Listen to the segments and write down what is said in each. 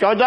14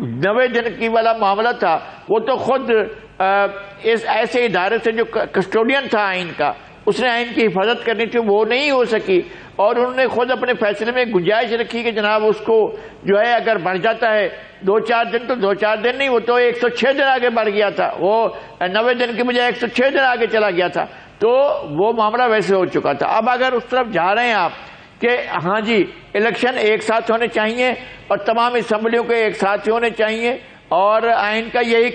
90 دن کی والا معاملہ تھا وہ تو خود اس ایسے ادارے سے جو کسٹوڈین تھا آئین کا، اس نے آئین کی حفاظت کرنی تھی، وہ نہیں ہو سکی، اور انہوں نے خود اپنے فیصلے میں گنجائش رکھی کہ جناب اس کو جو ہے اگر بڑھ جاتا ہے 2-4 دن تو 2-4 دن نہیں، وہ تو 106 دن آگے بڑھ گیا تھا، وہ 90 دن کی بجائے 106 دن آگے چلا گیا تھا، تو وہ معاملہ ویسے ہو چکا تھا۔ اب اگر اس طرف جا رہے ہیں آپ کہ ہاں جی الیکشن ایک ساتھ ہونے چاہیے اور تمام اسمبلیوں کے ایک ساتھ ہی ہونے چاہیے، اور آئین کا یہی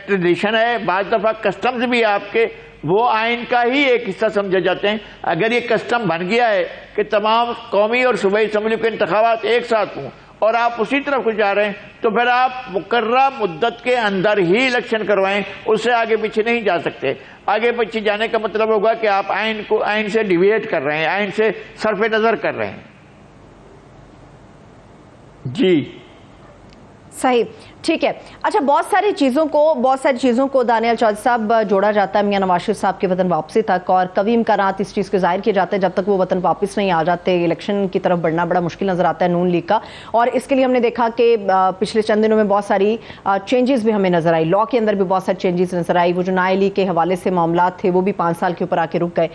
ٹریڈیشن ہے، بعض دفعہ کسٹمز بھی آپ کے وہ آئین کا ہی ایک حصہ سمجھے جاتے ہیں، اگر یہ کسٹم بن گیا ہے کہ تمام قومی اور صوبائی اسمبلیوں کے انتخابات ایک ساتھ ہوں اور آپ اسی طرف کو جا رہے ہیں، تو پھر آپ مقررہ مدت کے اندر ہی الیکشن کروائیں، اس سے آگے پیچھے نہیں جا سکتے۔ آگے پیچھے جانے کا مطلب ہوگا کہ آپ آئین سے ڈیویٹ کر رہے ہیں، آئین سے صرف نظر کر رہے ہیں۔ جی صحیح، ٹھیک ہے۔ اچھا، بہت ساری چیزوں کو دانیال چودھری صاحب جوڑا جاتا ہے میاں نواز شریف صاحب کے وطن واپسی تک، اور کبھی امکانات اس چیز کے ظاہر کیے جاتے ہیں جب تک وہ وطن واپس نہیں آ جاتے الیکشن کی طرف بڑھنا بڑا مشکل نظر آتا ہے نون لیگ کا، اور اس کے لیے ہم نے دیکھا کہ پچھلے چند دنوں میں بہت ساری چینجز بھی ہمیں نظر آئی، لاء کے اندر بھی بہت ساری چینجز نظر آئی، وہ جو نائے لیگ کے حوالے سے معاملات تھے وہ بھی 5 سال کے اوپر آ کے رک گئے۔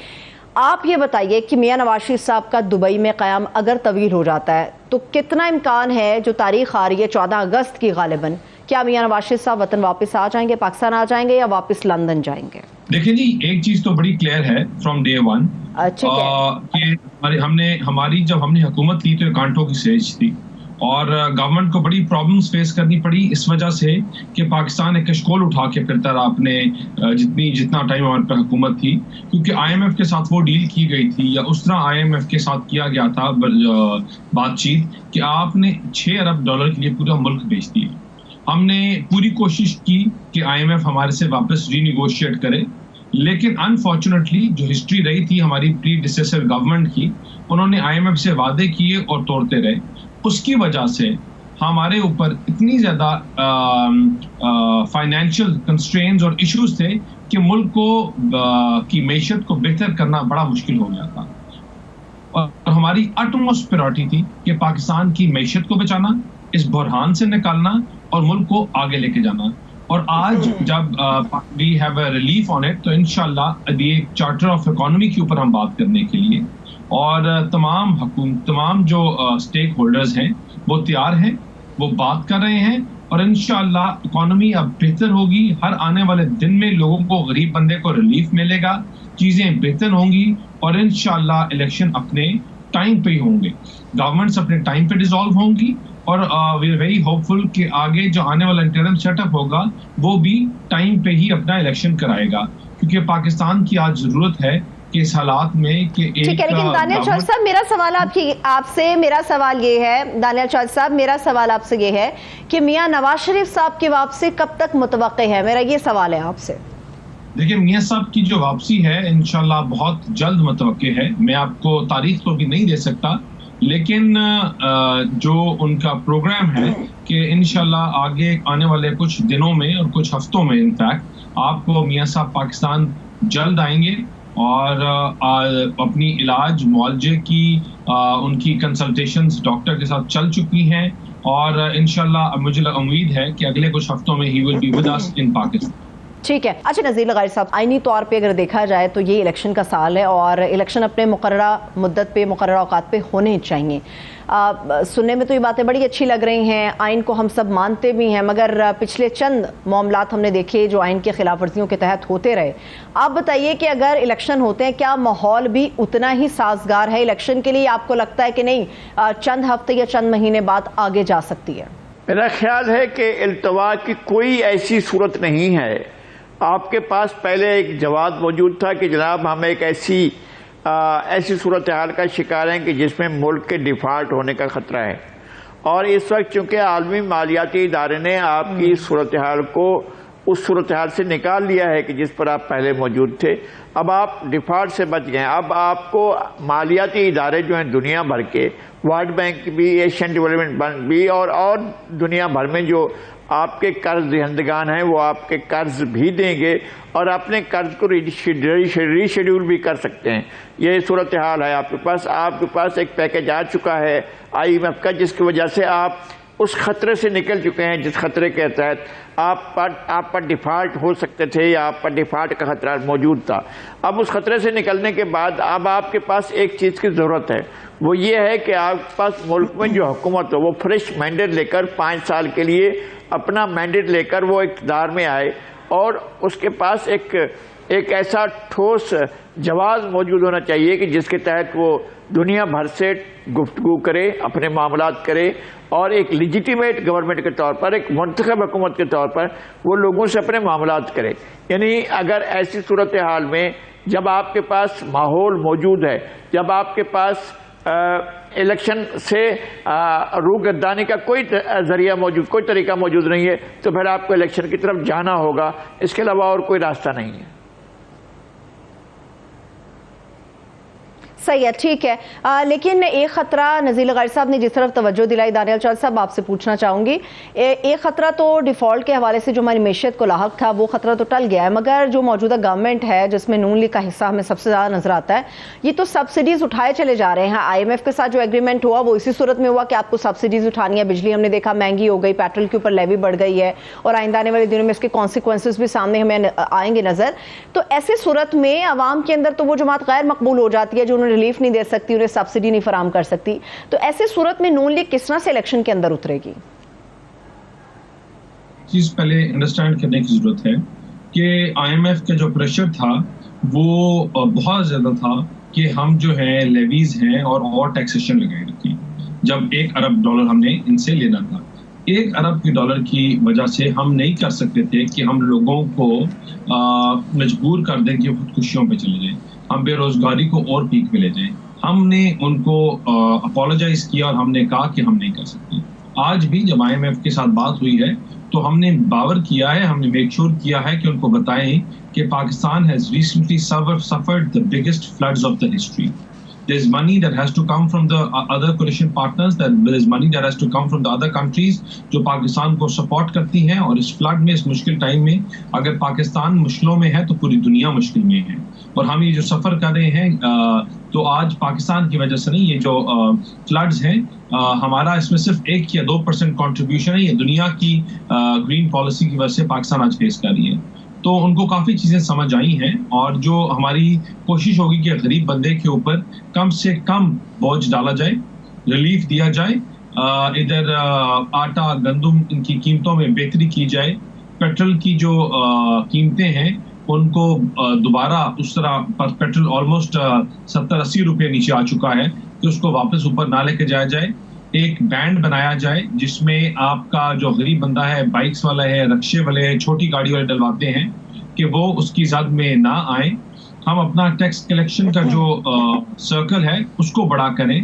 آپ یہ بتائیے کہ میاں نواز شریف صاحب کا دبئی میں قیام اگر طویل ہو جاتا ہے تو کتنا امکان ہے، جو تاریخ آ رہی ہے 14 اگست کی غالباً، کیا میاں نواز شریف صاحب وطن واپس آ جائیں گے، پاکستان آ جائیں گے، یا واپس لندن جائیں گے؟ دیکھیں جی، ایک چیز تو بڑی کلیئر ہے فرام ڈے ون کہ ہماری جب ہم نے حکومت لی تو ایک کانٹوں کی سیج تھی، اور گورنمنٹ کو بڑی پرابلمز فیس کرنی پڑی اس وجہ سے کہ پاکستان ایک کشکول اٹھا کے پھرتا رہا اپنے جتنا ٹائم ہمارے پہ حکومت تھی، کیونکہ آئی ایم ایف کے ساتھ وہ ڈیل کی گئی تھی، یا اس طرح آئی ایم ایف کے ساتھ کیا گیا تھا بات چیت کہ آپ نے $6 ارب کے لیے پورا ملک بیچ دیا۔ ہم نے پوری کوشش کی کہ آئی ایم ایف ہمارے سے واپس ری نیگوشیٹ کرے، لیکن انفارچونیٹلی جو ہسٹری رہی تھی ہماری پری ڈیسیسر گورنمنٹ کی، انہوں نے آئی ایم ایف سے وعدے کیے اور توڑتے رہے، اس کی وجہ سے ہمارے اوپر اتنی زیادہ فائنینشیل کنسٹرینز اور ایشوز تھے کہ ملک کو کی معیشت کو بہتر کرنا بڑا مشکل ہو گیا تھا، اور ہماری اٹموسٹ پرائورٹی تھی کہ پاکستان کی معیشت کو بچانا، اس بحران سے نکالنا اور ملک کو آگے لے کے جانا۔ اور آج جب we have a relief on it, تو انشاءاللہ ابھی ایک چارٹر آف اکانومی کے اوپر ہم بات کرنے کے لیے، اور تمام جو اسٹیک ہولڈرز ہیں وہ تیار ہیں، وہ بات کر رہے ہیں، اور انشاءاللہ اکانومی اب بہتر ہوگی، ہر آنے والے دن میں لوگوں کو، غریب بندے کو ریلیف ملے گا، چیزیں بہتر ہوں گی، اور انشاءاللہ الیکشن اپنے ٹائم پہ ہی ہوں گے، گورنمنٹس اپنے ٹائم پہ ڈیزالو ہوں گی، اور وی آر ویری ہوپ فل کہ آگے جو آنے والا انٹرم سیٹ اپ ہوگا وہ بھی ٹائم پہ ہی اپنا الیکشن کرائے گا، کیونکہ پاکستان کی آج ضرورت ہے کہ اس حالات میں کہ ایک ٹھیک ہے۔ لیکن دانیال چودھری صاحب، میرا سوال آپ سے یہ ہے کہ میاں نواز شریف صاحب کی واپسی کب تک متوقع ہے؟ میرا یہ سوال ہے آپ سے۔ دیکھیں، میاں صاحب کی جو واپسی ہے انشاءاللہ بہت جلد متوقع ہے، میں آپ کو تاریخ تو بھی نہیں دے سکتا، لیکن جو ان کا پروگرام ہے کہ انشاءاللہ آگے آنے والے کچھ دنوں میں اور کچھ ہفتوں میں انفیکٹ آپ کو میاں صاحب پاکستان جلد آئیں گے، اور اپنی علاج معالجے کی ان کی کنسلٹیشنز ڈاکٹر کے ساتھ چل چکی ہیں، اور انشاءاللہ مجھے امید ہے کہ اگلے کچھ ہفتوں میں ہی ول بی ود اس ان پاکستان۔ ٹھیک ہے۔ اچھا نذیر لغاری صاحب، آئینی طور پہ اگر دیکھا جائے تو یہ الیکشن کا سال ہے، اور الیکشن اپنے مقررہ مدت پہ، مقررہ اوقات پہ ہونے چاہیے۔ سننے میں تو یہ باتیں بڑی اچھی لگ رہی ہیں، آئین کو ہم سب مانتے بھی ہیں، مگر پچھلے چند معاملات ہم نے دیکھے جو آئین کی خلاف ورزیوں کے تحت ہوتے رہے۔ آپ بتائیے کہ اگر الیکشن ہوتے ہیں کیا ماحول بھی اتنا ہی سازگار ہے الیکشن کے لیے؟ آپ کو لگتا ہے کہ نہیں چند ہفتے یا چند مہینے بعد آگے جا سکتی ہے؟ میرا خیال ہے کہ التوا کی کوئی ایسی صورت نہیں ہے۔ آپ کے پاس پہلے ایک جواب موجود تھا کہ جناب ہم ایک ایسی صورتحال کا شکار ہیں کہ جس میں ملک کے ڈیفالٹ ہونے کا خطرہ ہے، اور اس وقت چونکہ عالمی مالیاتی ادارے نے آپ کی صورتحال کو اس صورتحال سے نکال لیا ہے کہ جس پر آپ پہلے موجود تھے، اب آپ ڈیفالٹ سے بچ گئے ہیں۔ اب آپ کو مالیاتی ادارے جو ہیں دنیا بھر کے، ورلڈ بینک بھی، ایشین ڈیولپمنٹ بینک بھی، اور دنیا بھر میں جو آپ کے قرض دہندگان ہیں وہ آپ کے قرض بھی دیں گے، اور اپنے قرض کو ری شیڈیول بھی کر سکتے ہیں۔ یہ صورتحال ہے آپ کے پاس ایک پیکج آ چکا ہے آئی ایم ایف کا، جس کی وجہ سے آپ اس خطرے سے نکل چکے ہیں جس خطرے کے تحت آپ پر ڈیفالٹ ہو سکتے تھے یا آپ پر ڈیفالٹ کا خطرہ موجود تھا. اب اس خطرے سے نکلنے کے بعد اب آپ کے پاس ایک چیز کی ضرورت ہے, وہ یہ ہے کہ آپ کے پاس ملک میں جو حکومت ہو وہ فریش مینڈیٹ لے کر 5 سال کے لیے اپنا مینڈیٹ لے کر وہ اقتدار میں آئے, اور اس کے پاس ایک ایسا ٹھوس جواز موجود ہونا چاہیے کہ جس کے تحت وہ دنیا بھر سے گفتگو کرے, اپنے معاملات کرے, اور ایک لیجیٹیمیٹ گورنمنٹ کے طور پر, ایک منتخب حکومت کے طور پر وہ لوگوں سے اپنے معاملات کرے. یعنی اگر ایسی صورتحال میں جب آپ کے پاس ماحول موجود ہے, جب آپ کے پاس الیکشن سے روگردانی کا کوئی ذریعہ موجود, کوئی طریقہ موجود نہیں ہے, تو پھر آپ کو الیکشن کی طرف جانا ہوگا, اس کے علاوہ اور کوئی راستہ نہیں ہے. صحیح ہے, ٹھیک ہے. لیکن ایک خطرہ نزیل غیر صاحب نے جس طرف توجہ دلائی, دانیال چودھری صاحب آپ سے پوچھنا چاہوں گی, ایک خطرہ تو ڈیفالٹ کے حوالے سے جو ہماری معیشت کو لاحق تھا وہ خطرہ تو ٹل گیا ہے, مگر جو موجودہ گورنمنٹ ہے جس میں نون لیگ کا حصہ ہمیں سب سے زیادہ نظر آتا ہے, یہ تو سبسڈیز اٹھائے چلے جا رہے ہیں. IMF کے ساتھ جو ایگریمنٹ ہوا وہ اسی صورت میں ہوا کہ آپ کو سبسڈیز اٹھانی ہے. بجلی ہم نے دیکھا مہنگی ہو گئی, پیٹرول کے اوپر لیوی بڑھ گئی ہے, اور آئندہ آنے والے دنوں میں اس کے کانسیکوینسز بھی سامنے ہمیں آئیں گے نظر. تو ایسی صورت میں عوام کے اندر تو وہ جماعت غیر مقبول ہو جاتی ہے جو انہیں ریلیف نہیں دے سکتی, انہیں سبسڈی نہیں فراہم کر سکتی. تو ایسی صورت میں نون لیگ کس طرح سے الیکشن کے اندر اترے گی؟ چیز پہلے انڈرسٹینڈ کرنے کی ضرورت ہے کہ IMF کا جو پریشر تھا وہ بہت زیادہ تھا کہ ہم جو ہے لیویز ہیں اور ٹیکسیشن لگائے رکھیں. جب $1 ارب ہم نے ان سے لینا تھا, $1 ارب کی وجہ سے ہم نہیں کر سکتے تھے کہ ہم لوگوں کو مجبور کر دیں کہ خودکشیوں پہ چلے جائیں, ہم بے روزگاری کو اور پیک پہ لے جائیں. ہم نے ان کو اپولوجائز کیا اور ہم نے کہا کہ ہم نہیں کر سکتے. آج بھی جب IMF کے ساتھ بات ہوئی ہے تو ہم نے باور کیا ہے, ہم نے میک شور کیا ہے کہ ان کو بتائیں کہ Pakistan has recently suffered the biggest floods of the history. There's money that has to come from the other coalition partners, there's money that has to come from the other countries جو پاکستان کو support کرتی ہیں, اور اس flood میں, اس مشکل time میں اگر پاکستان مشکلوں میں ہے تو پوری دنیا مشکل میں ہے. اور ہم یہ جو سفر کر رہے ہیں تو آج پاکستان کی وجہ سے نہیں, یہ جو فلڈز ہیں ہمارا اس میں صرف 1 یا 2% کنٹریبیوشن ہے, یہ دنیا کی گرین پالیسی کی وجہ سے پاکستان آج فیس کر رہی ہے. تو ان کو کافی چیزیں سمجھ آئی ہیں, اور جو ہماری کوشش ہوگی کہ غریب بندے کے اوپر کم سے کم بوجھ ڈالا جائے, ریلیف دیا جائے, ادھر آٹا گندم ان کی قیمتوں میں بہتری کی جائے, پیٹرول کی جو قیمتیں ہیں ان کو دوبارہ اس طرح پیٹرول آلموسٹ 70-80 روپے نیچے آ چکا ہے کہ اس کو واپس اوپر نہ لے کے جایا جائے. ایک بینڈ بنایا جائے جس میں آپ کا جو غریب بندہ ہے, بائکس والا ہے, رکشے والے ہیں, چھوٹی گاڑی والے ڈلواتے ہیں, کہ وہ اس کی زد میں نہ آئیں. ہم اپنا ٹیکس کلیکشن کا جو سرکل ہے اس کو بڑا کریں,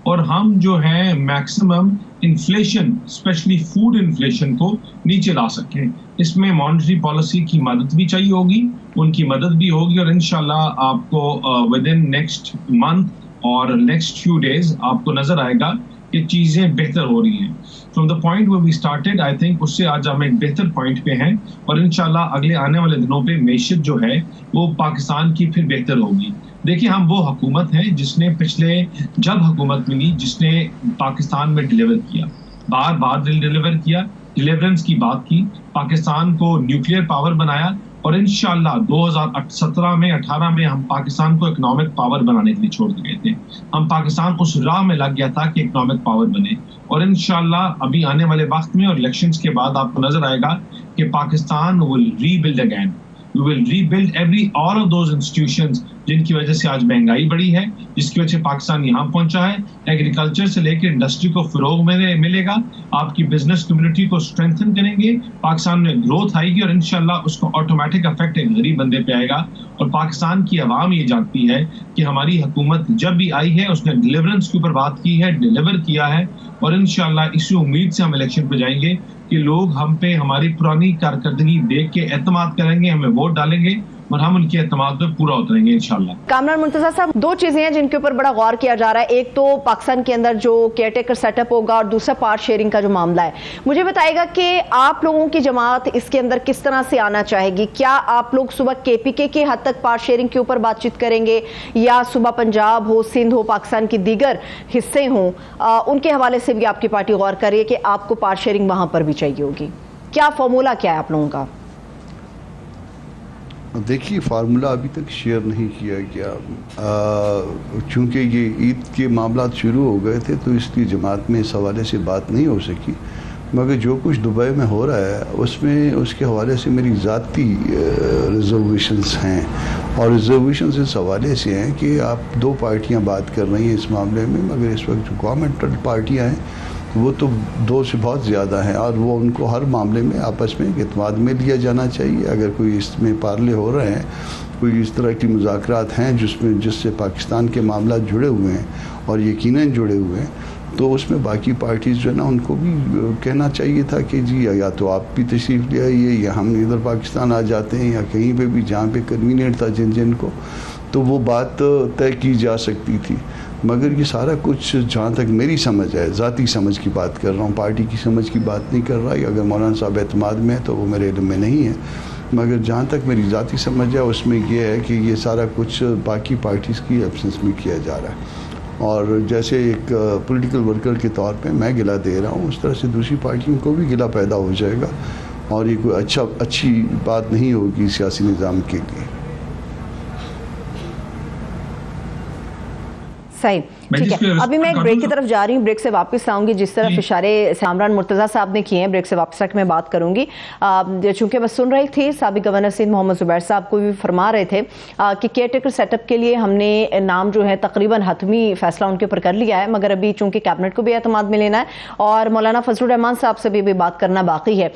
اور ہم جو ہے maximum inflation, especially food inflation کو نیچے لا سکیں. اس میں مانیٹری پالیسی کی مدد بھی چاہیے ہوگی, ان کی مدد بھی ہوگی, اور انشاءاللہ آپ کو ود ان نیکسٹ منتھ اور نیکسٹ فیو ڈیز آپ کو نظر آئے گا کہ چیزیں بہتر ہو رہی ہیں. From the point where we started, I think اس سے آج ہم ایک بہتر پوائنٹ پہ ہیں, اور انشاءاللہ اگلے آنے والے دنوں پہ معیشت جو ہے وہ پاکستان کی پھر بہتر ہوگی. دیکھیں, ہم وہ حکومت ہیں جس نے پچھلے جب حکومت ملی جس نے پاکستان میں ڈیلیور کیا, بار بار ڈیلیور کیا, ڈیلیورنس کی بات کی, پاکستان کو نیوکلیئر پاور بنایا, اور انشاءاللہ 2017 میں 18 میں ہم پاکستان کو اکنامک پاور بنانے کے لیے چھوڑ گئے تھے. ہم پاکستان اس راہ میں لگ گیا تھا کہ اکنامک پاور بنے, اور انشاءاللہ ابھی آنے والے وقت میں اور الیکشنز کے بعد آپ کو نظر آئے گا کہ Pakistan will rebuild again. We will rebuild all of those institutions جن کی وجہ سے آج مہنگائی بڑھی ہے, جس کی وجہ سے پاکستان یہاں پہنچا ہے. ایگریکلچر سے لے کے انڈسٹری کو فروغ ملے گا, آپ کی بزنس کمیونٹی کو اسٹرینتھن کریں گے, پاکستان میں گروتھ آئے گی, اور انشاءاللہ اس کو آٹومیٹک افیکٹ ایک غریب بندے پہ آئے گا. اور پاکستان کی عوام یہ جانتی ہے کہ ہماری حکومت جب بھی آئی ہے اس نے ڈیلیورنس کے اوپر بات کی ہے, ڈیلیور کیا ہے, اور انشاءاللہ اسی امید سے ہم الیکشن پہ جائیں گے کہ لوگ ہم پہ ہماری پرانی کارکردگی دیکھ کے اعتماد کریں گے, ہمیں ووٹ ڈالیں گے, اور ہم ان کے اعتماد پہ پورا اتریں گے انشاءاللہ۔ کامران مرتضیٰ صاحب، دو چیزیں ہیں جن کے اوپر بڑا غور کیا جا رہا ہے، ایک تو پاکستان کے اندر جو کیئر ٹیکر سیٹ اپ ہوگا اور دوسرا پارٹ شیئرنگ کا جو معاملہ ہے۔ مجھے بتائے گا کہ آپ لوگوں کی جماعت اس کے اندر کس طرح سے آنا چاہے گی؟ کیا آپ لوگ صبح کے پی کے کی حد تک پارٹ شیئرنگ کے اوپر بات چیت کریں گے، یا صبح پنجاب ہو، سندھ ہو، پاکستان کی دیگر حصے ہوں، ان کے حوالے سے بھی آپ کی پارٹی غور کر رہی ہے کہ آپ کو پارٹ شیئرنگ وہاں پر بھی چاہیے ہوگی؟ کیا فارمولا کیا ہے آپ لوگوں کا؟ دیکھیے، فارمولا ابھی تک شیئر نہیں کیا گیا، چونکہ یہ عید کے معاملات شروع ہو گئے تھے تو اس لیے جماعت میں اس حوالے سے بات نہیں ہو سکی، مگر جو کچھ دبئی میں ہو رہا ہے اس کے حوالے سے میری ذاتی ریزرویشنز ہیں، اور ریزرویشنز اس حوالے سے ہیں کہ آپ دو پارٹیاں بات کر رہی ہیں اس معاملے میں، مگر اس وقت جو گورنمنٹل پارٹیاں ہیں وہ تو دو سے بہت زیادہ ہیں، اور وہ ان کو ہر معاملے میں آپس میں اعتماد میں لیا جانا چاہیے۔ اگر کوئی اس میں پارلے ہو رہے ہیں، کوئی اس طرح کی مذاکرات ہیں جس سے پاکستان کے معاملات جڑے ہوئے ہیں اور یقیناً جڑے ہوئے ہیں، تو اس میں باقی پارٹیز جو ہے نا ان کو بھی کہنا چاہیے تھا کہ جی یا تو آپ بھی تشریف لے آئیے، یا ہم ادھر پاکستان آ جاتے ہیں، یا کہیں پہ بھی جہاں پہ کنوینئنٹ تھا جن کو، تو وہ بات طے کی جا سکتی تھی۔ مگر یہ سارا کچھ جہاں تک میری سمجھ ہے، ذاتی سمجھ کی بات کر رہا ہوں، پارٹی کی سمجھ کی بات نہیں کر رہا، اگر مولانا صاحب اعتماد میں ہے تو وہ میرے علم میں نہیں ہے، مگر جہاں تک میری ذاتی سمجھ ہے اس میں یہ ہے کہ یہ سارا کچھ باقی پارٹیز کی ایبسنس میں کیا جا رہا ہے، اور جیسے ایک پولیٹیکل ورکر کے طور پہ میں گلہ دے رہا ہوں، اس طرح سے دوسری پارٹیوں کو بھی گلہ پیدا ہو جائے گا، اور یہ کوئی اچھی بات نہیں ہوگی سیاسی نظام کے لیے۔ صحیح، ٹھیک ہے۔ ابھی میں ایک بریک کی طرف جا رہی ہوں، بریک سے واپس آؤں گی۔ جس طرح اشارے کامران مرتضیٰ صاحب نے کیے ہیں، بریک سے واپس تک میں بات کروں گی۔ چونکہ میں سن رہی تھی سابق گورنر سندھ محمد زبیر صاحب کو بھی فرما رہے تھے کہ کیئر ٹیکر سیٹ اپ کے لیے ہم نے نام جو ہے تقریباً حتمی فیصلہ ان کے اوپر کر لیا ہے، مگر ابھی چونکہ کیبنٹ کو بھی اعتماد میں لینا ہے اور مولانا فضل الرحمان صاحب سے بھی بات کرنا باقی ہے۔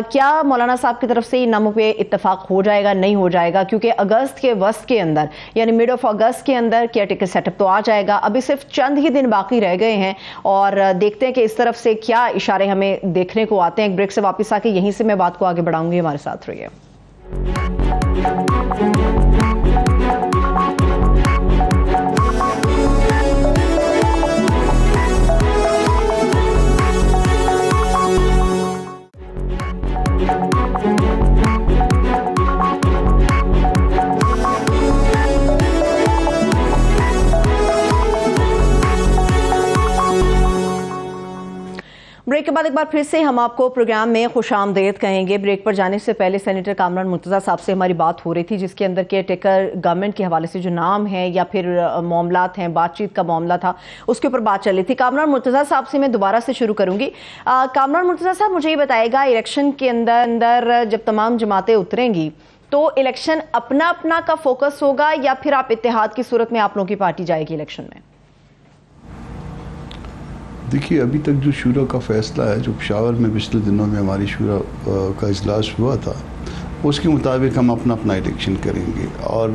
کیا مولانا صاحب کی طرف سے ان ناموں پہ اتفاق ہو جائے گا، نہیں ہو جائے گا؟ کیونکہ اگست کے وسط کے اندر، یعنی مڈ آف اگست کے اندر کیئر ٹیکر سیٹ اپ تو آ جائے گا، ابھی صرف چند ہی دن باقی رہ گئے ہیں، اور دیکھتے ہیں کہ اس طرف سے کیا اشارے ہمیں دیکھنے کو آتے ہیں۔ ایک بریک سے واپس آ کے یہیں سے میں بات کو آگے بڑھاؤں گی، ہمارے ساتھ رہیے۔ بریک کے بعد ایک بار پھر سے ہم آپ کو پروگرام میں خوش آمدید کہیں گے۔ بریک پر جانے سے پہلے سینیٹر کامران مرتضیٰ صاحب سے ہماری بات ہو رہی تھی، جس کے اندر کیئر ٹیکر گورنمنٹ کے حوالے سے جو نام ہے یا پھر معاملات ہیں، بات چیت کا معاملہ تھا، اس کے اوپر بات چل رہی تھی۔ کامران مرتضیٰ صاحب سے میں دوبارہ سے شروع کروں گی۔ کامران مرتضیٰ صاحب، مجھے یہ بتائے گا، الیکشن کے اندر جب تمام جماعتیں اتریں گی تو الیکشن اپنا کا فوکس ہوگا، یا پھر آپ اتحاد کی صورت میں آپ لوگوں کی پارٹی جائے گی الیکشن میں؟ دیکھیے، ابھی تک جو شورا کا فیصلہ ہے، جو پشاور میں پچھلے دنوں میں ہماری شورا کا اجلاس ہوا تھا، اس کے مطابق ہم اپنا الیکشن کریں گے، اور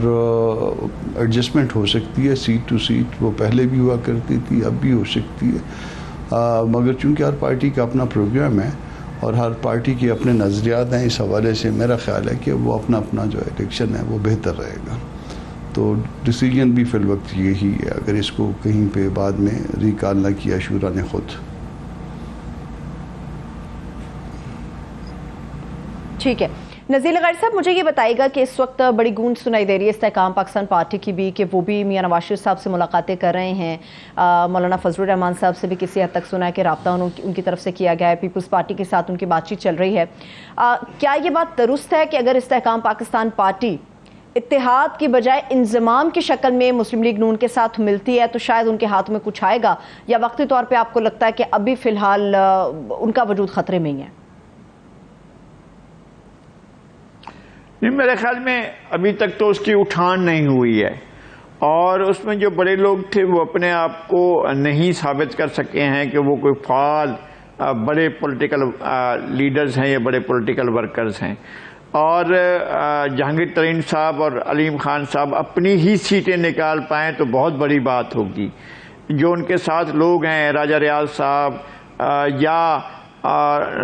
ایڈجسٹمنٹ ہو سکتی ہے سیٹ ٹو سیٹ، وہ پہلے بھی ہوا کرتی تھی، اب بھی ہو سکتی ہے، مگر چونکہ ہر پارٹی کا اپنا پروگرام ہے اور ہر پارٹی کے اپنے نظریات ہیں، اس حوالے سے میرا خیال ہے کہ وہ اپنا جو الیکشن ہے وہ بہتر رہے گا۔ تو ڈیسیجن بھی فی الوقت یہی ہے، اگر اس کو کہیں پہ بعد میں ریکال نہ کیا شورا نے خود۔ ٹھیک ہے، نذیر لغاری صاحب، مجھے یہ بتائے گا کہ اس وقت بڑی گونج سنائی دے رہی ہے استحکام پاکستان پارٹی کی بھی، کہ وہ بھی میاں نواز شریف صاحب سے ملاقاتیں کر رہے ہیں، مولانا فضل الرحمان صاحب سے بھی کسی حد تک سنا ہے کہ رابطہ ان کی طرف سے کیا گیا ہے، پیپلز پارٹی کے ساتھ ان کی بات چیت چل رہی ہے۔ کیا یہ بات درست ہے کہ اگر استحکام پاکستان پارٹی اتحاد کی بجائے انضمام کی شکل میں مسلم لیگ نون کے ساتھ ملتی ہے تو شاید ان کے ہاتھ میں کچھ آئے گا، یا وقتی طور پہ آپ کو لگتا ہے کہ ابھی فی الحال ان کا وجود خطرے میں ہی ہے؟ نہیں، میرے خیال میں ابھی تک تو اس کی اٹھان نہیں ہوئی ہے، اور اس میں جو بڑے لوگ تھے وہ اپنے آپ کو نہیں ثابت کر سکے ہیں کہ وہ کوئی فعال بڑے پولیٹیکل لیڈرز ہیں یا بڑے پولیٹیکل ورکرز ہیں، اور جہانگیر ترین صاحب اور علیم خان صاحب اپنی ہی سیٹیں نکال پائیں تو بہت بڑی بات ہوگی۔ جو ان کے ساتھ لوگ ہیں، راجہ ریاض صاحب یا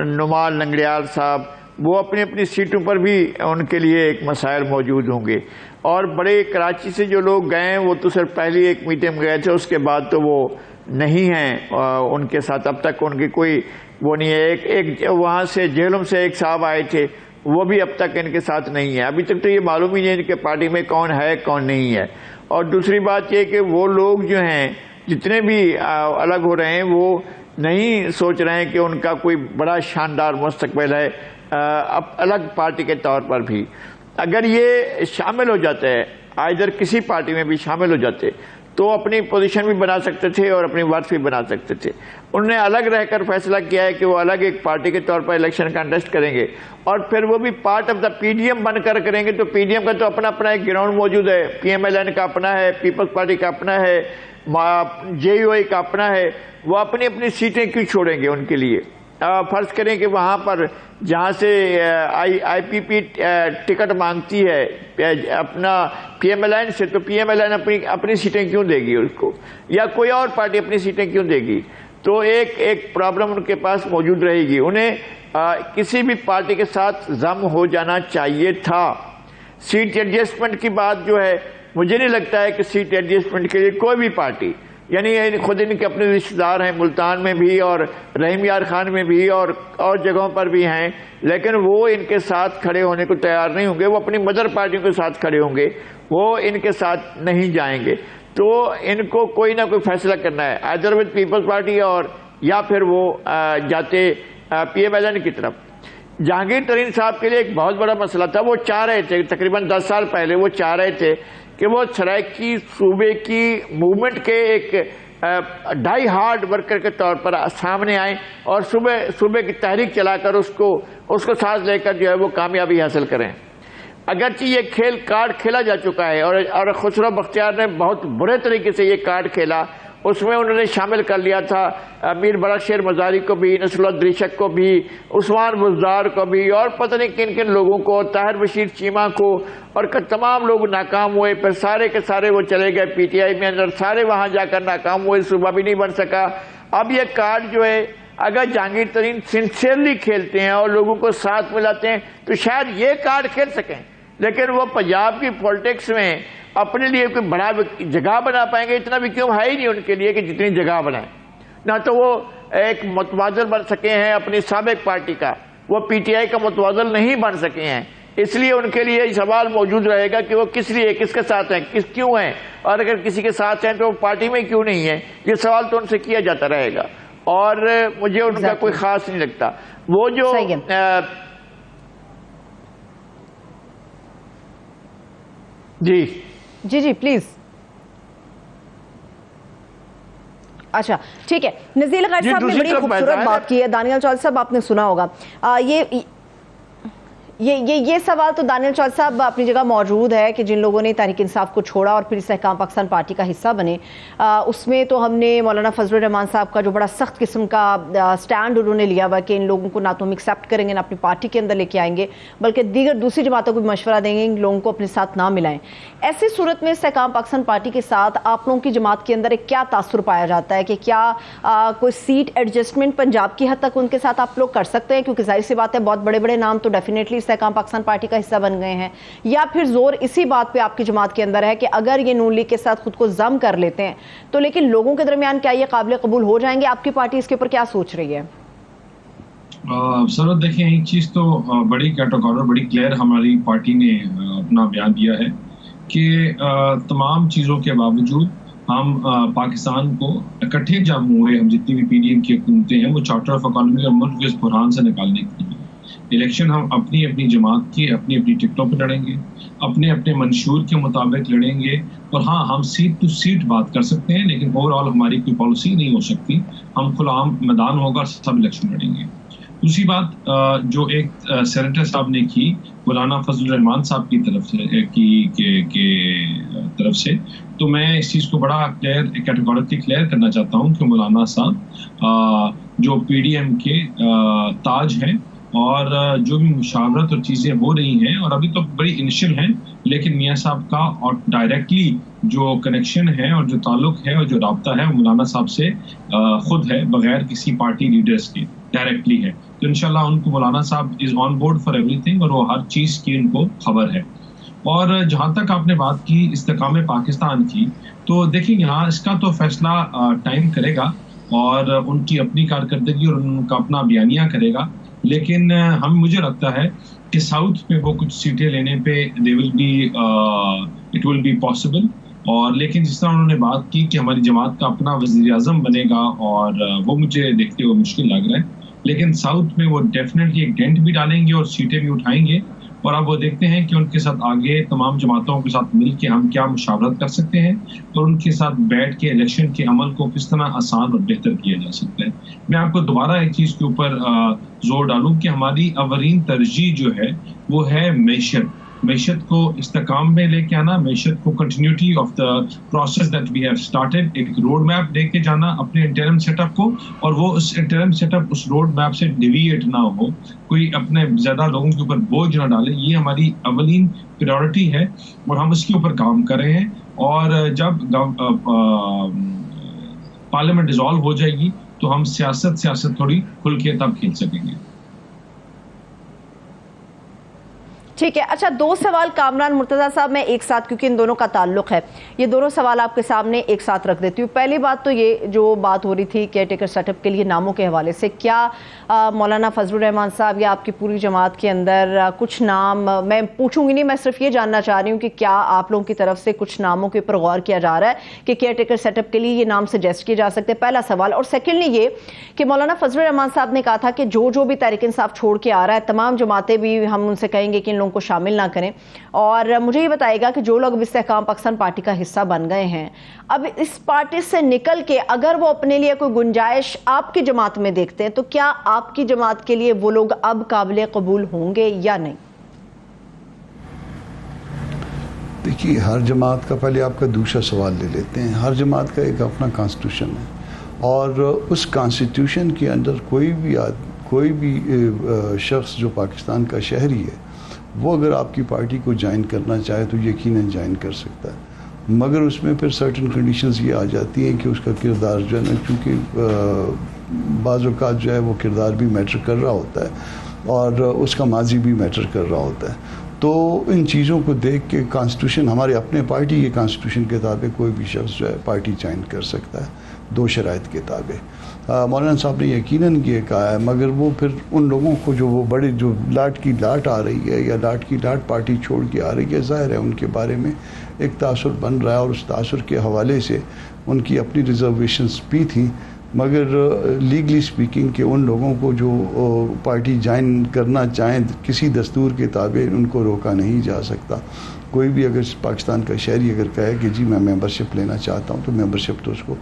نمال لنگڑیال صاحب، وہ اپنی اپنی سیٹوں پر بھی ان کے لیے ایک مسائل موجود ہوں گے. اور بڑے کراچی سے جو لوگ گئے ہیں وہ تو صرف پہلی ایک میٹنگ گئے تھے, اس کے بعد تو وہ نہیں ہیں ان کے ساتھ, اب تک ان کی کوئی وہ نہیں ہے. ایک وہاں سے جہلم سے ایک صاحب آئے تھے, وہ بھی اب تک ان کے ساتھ نہیں ہے. ابھی تک تو یہ معلوم ہی نہیں کہ پارٹی میں کون ہے کون نہیں ہے. اور دوسری بات یہ کہ وہ لوگ جو ہیں جتنے بھی الگ ہو رہے ہیں وہ نہیں سوچ رہے ہیں کہ ان کا کوئی بڑا شاندار مستقبل ہے الگ پارٹی کے طور پر بھی. اگر یہ شامل ہو جاتے ہیں, ادھر کسی پارٹی میں بھی شامل ہو جاتے تو اپنی پوزیشن بھی بنا سکتے تھے اور اپنی ورث بھی بنا سکتے تھے. انہوں نے الگ رہ کر فیصلہ کیا ہے کہ وہ الگ ایک پارٹی کے طور پر الیکشن کنٹیسٹ کریں گے, اور پھر وہ بھی part of the P D M بن کر کریں گے. تو پی ڈی ایم کا تو اپنا اپنا ایک گراؤنڈ موجود ہے, پی ایم ایل این کا اپنا ہے, پیپلز پارٹی کا اپنا ہے, جے یو آئی کا اپنا ہے. وہ اپنی اپنی سیٹیں کیوں چھوڑیں گے ان کے لیے؟ فرض کریں کہ وہاں پر جہاں سے آئی پی پی ٹکٹ مانگتی ہے اپنا پی ایم ایل این سے, تو پی ایم ایل این اپنی سیٹیں کیوں دے گی اس کو, یا کوئی اور پارٹی اپنی سیٹیں کیوں دے گی؟ تو ایک پرابلم ان کے پاس موجود رہے گی. انہیں کسی بھی پارٹی کے ساتھ ضم ہو جانا چاہیے تھا. سیٹ ایڈجسٹمنٹ کی بات جو ہے, مجھے نہیں لگتا ہے کہ سیٹ ایڈجسٹمنٹ کے لیے کوئی بھی پارٹی, یعنی خود ان کے اپنے رشتہ دار ہیں ملتان میں بھی اور رحیم یار خان میں بھی اور جگہوں پر بھی ہیں, لیکن وہ ان کے ساتھ کھڑے ہونے کو تیار نہیں ہوں گے. وہ اپنی مدر پارٹیوں کے ساتھ کھڑے ہوں گے, وہ ان کے ساتھ نہیں جائیں گے. تو ان کو کوئی نہ کوئی فیصلہ کرنا ہے, ادھر ود پیپلز پارٹی اور یا پھر وہ جاتے پی ایم ایل این کی طرف. جہانگیر ترین صاحب کے لیے ایک بہت بڑا مسئلہ تھا. وہ چاہ رہے تھے تقریباً 10 سال پہلے وہ چاہ رہے تھے کہ وہ سرائکی صوبے کی موومنٹ کے ایک ڈائی ہارڈ ورکر کے طور پر سامنے آئیں اور صوبے کی تحریک چلا کر اس کو ساتھ لے کر جو ہے وہ کامیابی حاصل کریں. اگرچہ یہ کھیل کارڈ کھیلا جا چکا ہے اور خسرو بختیار نے بہت برے طریقے سے یہ کارڈ کھیلا. اس میں انہوں نے شامل کر لیا تھا میر برکشیر مزاری کو بھی, نصر اللہ دریشک کو بھی, عثمان بزدار کو بھی, اور پتہ نہیں کن کن لوگوں کو, طاہر بشیر چیمہ کو, اور تمام لوگ ناکام ہوئے. پھر سارے کے سارے وہ چلے گئے پی ٹی آئی میں اندر, سارے وہاں جا کر ناکام ہوئے, صوبہ بھی نہیں بن سکا. اب یہ کارڈ جو ہے اگر جہانگیر ترین سنسیئرلی کھیلتے ہیں اور لوگوں کو ساتھ ملاتے ہیں تو شاید یہ کارڈ کھیل سکیں, لیکن وہ پنجاب کی پولیٹکس میں اپنے لیے کوئی بڑا جگہ بنا پائیں گے. اتنا بھی کیوں ہے ہی نہیں ان کے لیے کہ جتنی جگہ بنائیں. نہ تو وہ ایک متوازن بن سکے ہیں اپنی سابق پارٹی کا, وہ پی ٹی آئی کا متوازن نہیں بن سکے ہیں. اس لیے ان کے لیے سوال موجود رہے گا کہ وہ کس لیے, کس کے ساتھ ہیں, کیوں ہیں, اور اگر کسی کے ساتھ ہیں تو وہ پارٹی میں کیوں نہیں ہے. یہ سوال تو ان سے کیا جاتا رہے گا, اور مجھے ان کا کوئی خاص نہیں لگتا. وہ جو جی پلیز. اچھا ٹھیک ہے. نزیل غیر صاحب نے بڑی خوبصورت بات کی ہے. دانیال چودھری صاحب آپ نے سنا ہوگا یہ سوال تو دانیال چودھری صاحب اپنی جگہ موجود ہے کہ جن لوگوں نے تحریک انصاف کو چھوڑا اور پھر استحکام پاکستان پارٹی کا حصہ بنے, اس میں تو ہم نے مولانا فضل الرحمان صاحب کا جو بڑا سخت قسم کا سٹینڈ انہوں نے لیا ہوا کہ ان لوگوں کو نہ تو ہم ایکسیپٹ کریں گے نہ اپنی پارٹی کے اندر لے کے آئیں گے, بلکہ دوسری جماعتوں کو بھی مشورہ دیں گے ان لوگوں کو اپنے ساتھ نہ ملائیں. ایسی صورت میں استحکام پاکستان پارٹی کے ساتھ آپ لوگوں کی جماعت کے اندر ایک کیا تاثر پایا جاتا ہے کہ کیا کوئی سیٹ ایڈجسٹمنٹ پنجاب کی حد تک ان کے ساتھ آپ لوگ کر سکتے ہیں؟ کیونکہ ظاہر سی بات ہے بہت بڑے بڑے نام تو ڈیفینیٹلی استحکام پاکستان پارٹی کا حصہ بن گئے ہیں, یا پھر زور اسی بات پہ آپ کی جماعت کے اندر ہے کہ اگر یہ نون لیگ کے ساتھ خود کو ضم کر لیتے ہیں تو لیکن لوگوں کے درمیان کیا یہ قابل قبول ہو جائیں گے؟ آپ کی پارٹی اس کے اوپر کیا سوچ رہی ہے؟ سرت دیکھیں, ایک چیز تو بڑی کیٹاگور بڑی کلیئر ہماری پارٹی نے اپنا بیان دیا ہے کہ تمام چیزوں کے باوجود ہم پاکستان کو اکٹھے جب ہوئے, ہم جتنی بھی پی ڈی ایم کی حکومتیں ہیں وہ چارٹر آف اکانومی اور ملک کو اس بحران سے نکالنے کے لیے الیکشن ہم اپنی جماعت کی اپنی ٹکٹوں پہ لڑیں گے, اپنے منشور کے مطابق لڑیں گے. اور ہاں, ہم سیٹ ٹو سیٹ بات کر سکتے ہیں لیکن اوور آل ہماری کوئی پالیسی نہیں ہو سکتی. ہم کھلا عام میدان ہوگا, سب الیکشن لڑیں گے. دوسری بات جو ایک سینیٹر صاحب نے کی مولانا فضل الرحمان صاحب کی طرف سے تو میں اس چیز کو بڑا کیٹیگوریکلی کلیئر کرنا چاہتا ہوں کہ مولانا صاحب جو پی ڈی ایم کے تاج ہیں اور جو بھی مشاورت اور چیزیں ہو رہی ہیں, اور ابھی تو بڑی انیشل ہیں, لیکن میاں صاحب کا اور ڈائریکٹلی جو کنیکشن ہے اور جو تعلق ہے اور جو رابطہ ہے وہ مولانا صاحب سے خود ہے, بغیر کسی پارٹی لیڈرز کے. ڈائریکٹلی ہے. تو انشاءاللہ ان کو مولانا صاحب is on board for everything اور وہ ہر چیز کی ان کو خبر ہے. اور جہاں تک آپ نے بات کی استحکام پاکستان کی، تو دیکھیں یہاں اس کا تو فیصلہ ٹائم کرے گا اور ان کی اپنی کارکردگی اور ان کا اپنا بیانیہ کرے گا. لیکن مجھے لگتا ہے کہ ساؤتھ میں وہ کچھ سیٹیں لینے پہ اٹ ول بی پاسبل. اور لیکن جس طرح انہوں نے بات کی کہ ہماری جماعت کا اپنا وزیر اعظم بنے گا، اور وہ مجھے دیکھتے ہوئے مشکل لگ رہا ہے. لیکن ساؤتھ میں وہ ڈیفینیٹلی ایک ڈینٹ بھی ڈالیں گے اور سیٹیں بھی اٹھائیں گے. اور اب وہ دیکھتے ہیں کہ ان کے ساتھ آگے تمام جماعتوں کے ساتھ مل کے ہم کیا مشاورت کر سکتے ہیں اور ان کے ساتھ بیٹھ کے الیکشن کے عمل کو کس طرح آسان اور بہتر کیا جا سکتا ہے. میں آپ کو دوبارہ ایک چیز کے اوپر زور ڈالوں کہ ہماری اولین ترجیح جو ہے وہ ہے معیشت کو استحکام میں لے کے آنا، معیشت کو continuity of the process that we have started, ایک روڈ میپ دے کے جانا اپنے انٹرم سیٹ اپ کو، اور وہ اس انٹرم سیٹ اپ اس روڈ میپ سے ڈیویٹ نہ ہو، کوئی اپنے زیادہ لوگوں کے اوپر بوجھ نہ ڈالے. یہ ہماری اولین پریورٹی ہے اور ہم اس کے اوپر کام کر رہے ہیں. اور جب پارلیمنٹ ڈیزالو ہو جائے گی تو ہم سیاست تھوڑی کھل کے تب کھیل سکیں گے. ٹھیک ہے. اچھا، دو سوال کامران مرتضیٰ صاحب میں ایک ساتھ، کیونکہ ان دونوں کا تعلق ہے، یہ دونوں سوال آپ کے سامنے ایک ساتھ رکھ دیتی ہوں. پہلی بات تو یہ جو بات ہو رہی تھی کیئر ٹیکر سیٹ اپ کے لیے ناموں کے حوالے سے، کیا مولانا فضل الرحمان صاحب یا آپ کی پوری جماعت کے اندر کچھ نام، میں پوچھوں گی نہیں، میں صرف یہ جاننا چاہ رہی ہوں کہ کیا آپ لوگوں کی طرف سے کچھ ناموں کے اوپر غور کیا جا رہا ہے کہ کیئر ٹیکر سیٹ اپ کے لیے یہ نام سجیسٹ کیے جا سکتے ہیں؟ پہلا سوال. اور سیکنڈلی یہ کہ مولانا فضل الرحمان صاحب نے کہا تھا کہ جو بھی تحریک انصاف چھوڑ کے آ رہا ہے تمام جماعتیں بھی ہم ان سے کہیں گے کہ ان لوگوں کو شامل نہ کریں. اور مجھے یہ بتائے گا کہ جو لوگ استحکام پاکستان پارٹی کا حصہ بن گئے ہیں، اب اس پارٹی سے نکل کے اگر وہ اپنے لیے کوئی گنجائش آپ کی جماعت میں دیکھتے ہیں تو کیا آپ کی جماعت کے لیے وہ لوگ اب قابل قبول ہوں گے یا نہیں؟ دیکھیے، ہر جماعت کا، پہلے آپ کا دوسرا سوال لے لیتے ہیں. ہر جماعت کا ایک اپنا کانسٹیٹیوشن ہے، اور اس کانسٹیٹیوشن کے اندر کوئی بھی شخص جو پاکستان کا شہری ہے وہ اگر آپ کی پارٹی کو جوائن کرنا چاہے تو یقیناً جوائن کر سکتا ہے. مگر اس میں پھر سرٹن کنڈیشنز یہ آ جاتی ہیں کہ اس کا کردار جو ہے نا، کیونکہ بعض اوقات جو ہے وہ کردار بھی میٹر کر رہا ہوتا ہے اور اس کا ماضی بھی میٹر کر رہا ہوتا ہے. تو ان چیزوں کو دیکھ کے کانسٹیٹیوشن، ہمارے اپنے پارٹی کے کانسٹیٹیوشن کے تابع کوئی بھی شخص جو ہے پارٹی جوائن کر سکتا ہے، دو شرائط کے تابع. مولانا صاحب نے یقیناً یہ کہا ہے، مگر وہ پھر ان لوگوں کو جو وہ بڑے جو لاٹ کی لاٹ آ رہی ہے یا لاٹ کی لاٹ پارٹی چھوڑ کے آ رہی ہے، ظاہر ہے ان کے بارے میں ایک تاثر بن رہا ہے، اور اس تاثر کے حوالے سے ان کی اپنی ریزرویشنز بھی تھیں. مگر لیگلی سپیکنگ کہ ان لوگوں کو جو پارٹی جوائن کرنا چاہیں کسی دستور کے تابع ان کو روکا نہیں جا سکتا. کوئی بھی اگر پاکستان کا شہری اگر کہے کہ جی میں ممبرشپ لینا چاہتا ہوں تو ممبرشپ تو اس کو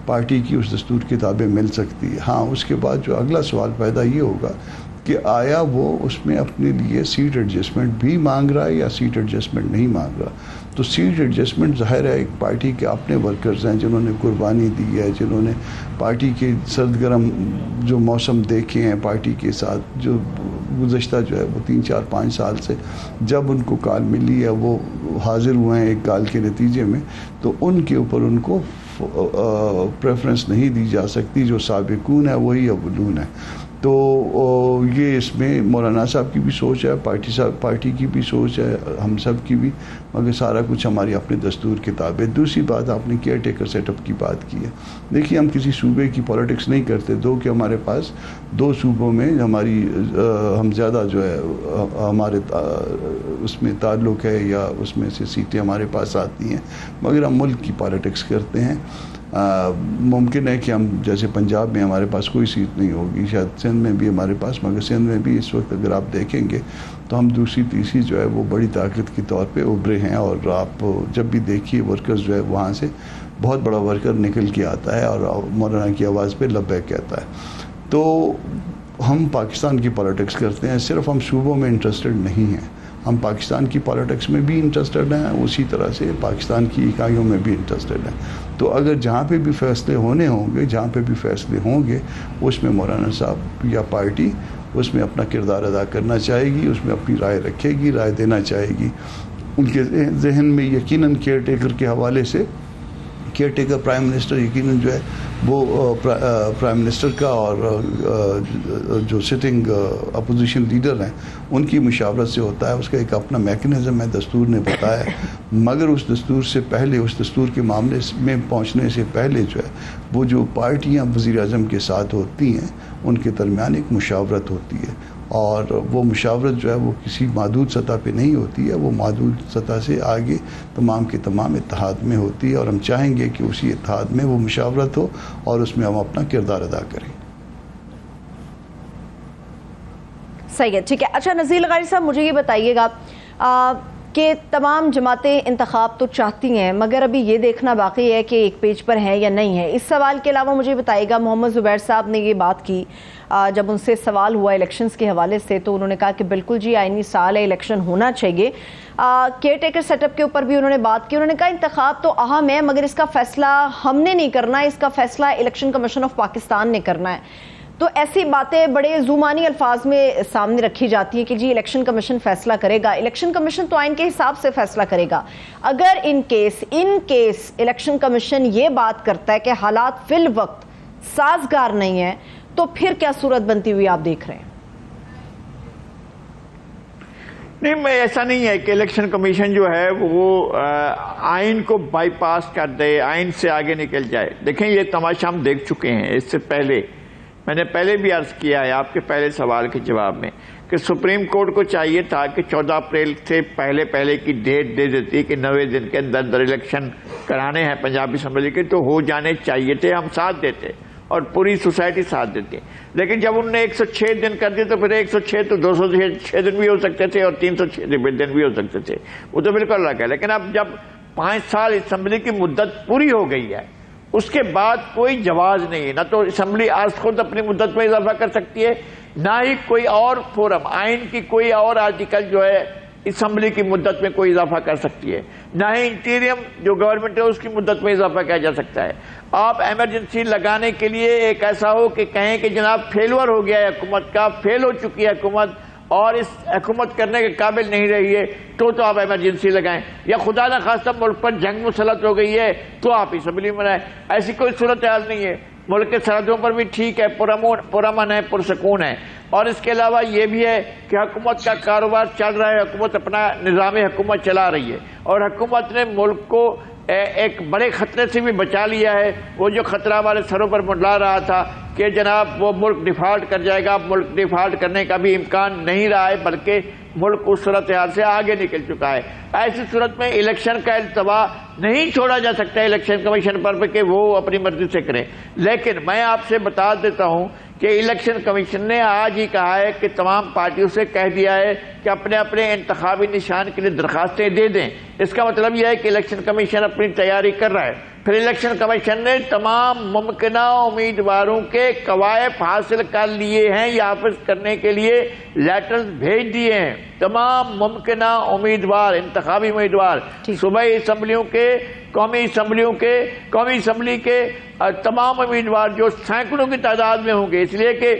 پارٹی کی اس دستور کے تابع مل سکتی ہے. ہاں، اس کے بعد جو اگلا سوال پیدا یہ ہوگا کہ آیا وہ اس میں اپنے لیے سیٹ ایڈجسٹمنٹ بھی مانگ رہا ہے یا سیٹ ایڈجسٹمنٹ نہیں مانگ رہا. تو سیٹ ایڈجسٹمنٹ ظاہر ہے ایک پارٹی کے اپنے ورکرز ہیں جنہوں نے قربانی دی ہے، جنہوں نے پارٹی کے سرد گرم جو موسم دیکھے ہیں پارٹی کے ساتھ، جو گزشتہ جو ہے وہ 3 4 5 سال سے جب ان کو کال ملی ہے وہ حاضر ہوئے ہیں ایک کال کے نتیجے میں، تو ان کے اوپر ان کو پریفرنس نہیں دی جا سکتی. جو سابقون ہے وہی اولون ہے. تو یہ اس میں مولانا صاحب کی بھی سوچ ہے، پارٹی کی بھی سوچ ہے، ہم سب کی بھی، مگر سارا کچھ ہماری اپنے دستور کے تابع. دوسری بات، آپ نے کیئر ٹیکر سیٹ اپ کی بات کی ہے. دیکھیے، ہم کسی صوبے کی پالیٹکس نہیں کرتے، کہ ہمارے پاس 2 صوبوں میں ہم زیادہ جو ہے ہمارے اس میں تعلق ہے یا اس میں سے سیٹیں ہمارے پاس آتی ہیں، مگر ہم ملک کی پالیٹکس کرتے ہیں. ممکن ہے کہ ہم جیسے پنجاب میں ہمارے پاس کوئی سیٹ نہیں ہوگی، شاید سندھ میں بھی ہمارے پاس، مگر سندھ میں بھی اس وقت اگر آپ دیکھیں گے تو ہم دوسری تیسری جو ہے وہ بڑی طاقت کے طور پہ ابھرے ہیں. اور آپ جب بھی دیکھیے ورکرز جو ہے وہاں سے بہت بڑا ورکر نکل کے آتا ہے اور مولانا کی آواز پہ لبیک کہتا ہے. تو ہم پاکستان کی پالیٹکس کرتے ہیں، صرف ہم صوبوں میں انٹرسٹڈ نہیں ہیں، ہم پاکستان کی پالیٹکس میں بھی انٹرسٹڈ ہیں، اسی طرح سے پاکستان کی اکائیوں میں بھی انٹرسٹڈ ہیں. تو اگر جہاں پہ بھی فیصلے ہوں گے اس میں مولانا صاحب یا پارٹی اس میں اپنا کردار ادا کرنا چاہے گی، اس میں اپنی رائے رکھے گی، رائے دینا چاہے گی. ان کے ذہن میں یقیناً کیئر ٹیکر کے حوالے سے کیئر ٹیکر پرائم منسٹر یقیناً جو ہے وہ پرائم منسٹر کا اور جو سٹنگ اپوزیشن لیڈر ہیں ان کی مشاورت سے ہوتا ہے. اس کا ایک اپنا میکنزم ہے, دستور نے بتایا ہے, مگر اس دستور سے پہلے, اس دستور کے معاملے میں پہنچنے سے پہلے جو ہے وہ جو پارٹیاں وزیر اعظم کے ساتھ ہوتی ہیں ان کے درمیان ایک مشاورت ہوتی ہے, اور وہ مشاورت جو ہے وہ کسی محدود سطح پہ نہیں ہوتی ہے, وہ محدود سطح سے آگے تمام کے تمام اتحاد میں ہوتی ہے, اور ہم چاہیں گے کہ اسی اتحاد میں وہ مشاورت ہو اور اس میں ہم اپنا کردار ادا کریں. صحیح ہے, ٹھیک ہے. اچھا نذیر لغاری صاحب, مجھے یہ بتائیے گا کہ تمام جماعتیں انتخاب تو چاہتی ہیں مگر ابھی یہ دیکھنا باقی ہے کہ ایک پیج پر ہیں یا نہیں ہے. اس سوال کے علاوہ مجھے بتائیے گا, محمد زبیر صاحب نے یہ بات کی جب ان سے سوال ہوا الیکشنز کے حوالے سے, تو انہوں نے کہا کہ بالکل جی آئینی سال ہے, الیکشن ہونا چاہیے. کیئر ٹیکر سیٹ اپ کے اوپر بھی انہوں نے بات کی. انہوں نے کہا انتخاب تو اہم ہے مگر اس کا فیصلہ ہم نے نہیں کرنا, اس کا فیصلہ الیکشن کمیشن آف پاکستان نے کرنا ہے. تو ایسی باتیں بڑے زمانی الفاظ میں سامنے رکھی جاتی ہیں کہ جی الیکشن کمیشن فیصلہ کرے گا. الیکشن کمیشن تو آئین کے حساب سے فیصلہ کرے گا. اگر ان کیس الیکشن کمیشن یہ بات کرتا ہے کہ حالات فی الوقت سازگار نہیں ہیں, تو پھر کیا صورت بنتی ہوئی آپ دیکھ رہے ہیں؟ نہیں, میں ایسا نہیں ہے کہ الیکشن کمیشن جو ہے وہ آئین کو بائی پاس کر دے, آئین سے آگے نکل جائے. دیکھیں یہ تماشا ہم دیکھ چکے ہیں. اس سے پہلے میں نے پہلے بھی عرض کیا ہے آپ کے پہلے سوال کے جواب میں کہ سپریم کورٹ کو چاہیے تھا کہ 14 اپریل سے پہلے کی ڈیٹ دے دیتی کہ 90 دن کے اندر الیکشن کرانے ہیں پنجاب اسمبلی کے, تو ہو جانے چاہیے تھے, ہم ساتھ دیتے اور پوری سوسائٹی ساتھ دیتی. لیکن جب انہوں نے 106 دن کر دیے تو پھر 106 تو 206 دن بھی ہو سکتے تھے اور 306 دن بھی ہو سکتے تھے, وہ تو بالکل الگ ہے. لیکن اب جب 5 سال اسمبلی کی مدت پوری ہو گئی ہے, اس کے بعد کوئی جواز نہیں ہے, نہ تو اسمبلی آج خود اپنی مدت میں اضافہ کر سکتی ہے, نہ ہی کوئی اور فورم, آئین کی کوئی اور آرٹیکل جو ہے اسمبلی کی مدت میں کوئی اضافہ کر سکتی ہے, نہ ہی انٹیریم جو گورنمنٹ ہے اس کی مدت میں اضافہ کیا جا سکتا ہے. آپ ایمرجنسی لگانے کے لیے ایک ایسا ہو کہ کہیں کہ جناب فیلور ہو گیا ہے حکومت کا, فیل ہو چکی ہے حکومت اور اس حکومت کرنے کے قابل نہیں رہی ہے, تو آپ ایمرجنسی لگائیں, یا خدا نہ خواستہ ملک پر جنگ مسلط ہو گئی ہے تو آپ اسمبلی میں رہیں. ایسی کوئی صورتحال نہیں ہے. ملک کے سرحدوں پر بھی ٹھیک ہے, پرامن ہے, پرسکون ہے. اور اس کے علاوہ یہ بھی ہے کہ حکومت کا کاروبار چل رہا ہے, حکومت اپنا نظام حکومت چلا رہی ہے, اور حکومت نے ملک کو ایک بڑے خطرے سے بھی بچا لیا ہے. وہ جو خطرہ ہمارے سروں پر منڈلا رہا تھا کہ جناب وہ ملک ڈیفالٹ کر جائے گا, ملک ڈیفالٹ کرنے کا بھی امکان نہیں رہا ہے, بلکہ ملک اس صورتحال سے آگے نکل چکا ہے. ایسی صورت میں الیکشن کا التوا نہیں چھوڑا جا سکتا الیکشن کمیشن پر کہ وہ اپنی مرضی سے کریں. لیکن میں آپ سے بتا دیتا ہوں کہ الیکشن کمیشن نے آج ہی کہا ہے کہ تمام پارٹیوں سے کہہ دیا ہے کہ اپنے اپنے انتخابی نشان کے لیے درخواستیں دے دیں. اس کا مطلب یہ ہے کہ الیکشن کمیشن اپنی تیاری کر رہا ہے. پھر الیکشن کمیشن نے تمام ممکنہ امیدواروں کے قوائف حاصل کر لیے ہیں یا حاصل کرنے کے لیے لیٹرز بھیج دیے ہیں. تمام ممکنہ امیدوار, انتخابی امیدوار, صوبائی اسمبلیوں کے, قومی اسمبلی کے تمام امیدوار جو سینکڑوں کی تعداد میں ہوں گے, اس لیے کہ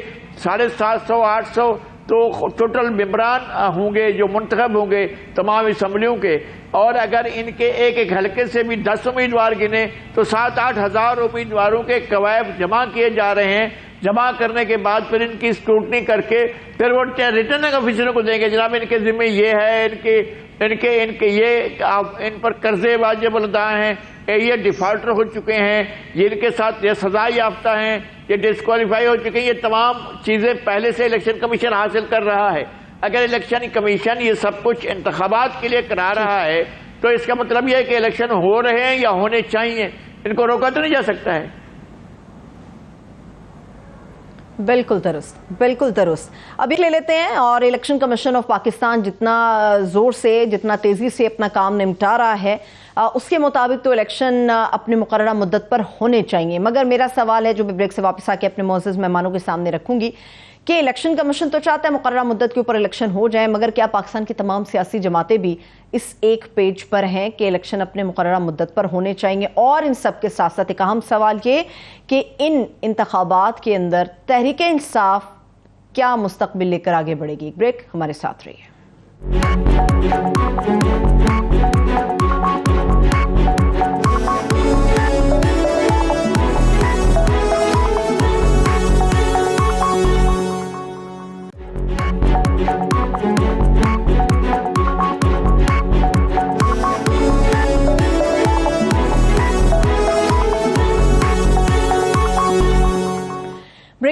750-800 تو ٹوٹل ممبران ہوں گے جو منتخب ہوں گے تمام اسمبلیوں کے, اور اگر ان کے ایک حلقے سے بھی 10 امیدوار گنے تو 7-8 ہزار امیدواروں کے قوائف جمع کیے جا رہے ہیں. جمع کرنے کے بعد پھر ان کی اسکروٹنی کر کے پھر وہ ریٹرننگ آفیسروں کو دیں گے, جناب ان کے ذمہ یہ ہے, ان کے یہ ان پر قرضے واجب الادا ہیں, یہ ڈیفالٹر ہو چکے ہیں, یہ ان کے ساتھ یہ سزا یافتہ ہیں, یہ ڈسکوالیفائی ہو چکے ہیں. یہ تمام چیزیں پہلے سے الیکشن کمیشن حاصل کر رہا ہے. اگر الیکشن کمیشن یہ سب کچھ انتخابات کے لیے کرا رہا ہے تو اس کا مطلب یہ ہے کہ الیکشن ہو رہے ہیں یا ہونے چاہیے, ان کو روکا تو نہیں جا سکتا ہے. بالکل درست, بالکل درست. ابھی لے لیتے ہیں, اور الیکشن کمیشن آف پاکستان جتنا زور سے, جتنا تیزی سے اپنا کام نمٹا رہا ہے اس کے مطابق تو الیکشن اپنی مقررہ مدت پر ہونے چاہیے. مگر میرا سوال ہے جو میں بریک سے واپس آ کے اپنے معزز مہمانوں کے سامنے رکھوں گی کہ الیکشن کمیشن تو چاہتا ہے مقررہ مدت کے اوپر الیکشن ہو جائے, مگر کیا پاکستان کی تمام سیاسی جماعتیں بھی اس ایک پیج پر ہیں کہ الیکشن اپنے مقررہ مدت پر ہونے چاہیے؟ اور ان سب کے ساتھ ساتھ ایک اہم سوال یہ کہ ان انتخابات کے اندر تحریک انصاف کیا مستقبل لے کر آگے بڑھے گی؟ ایک بریک, ہمارے ساتھ رہیے.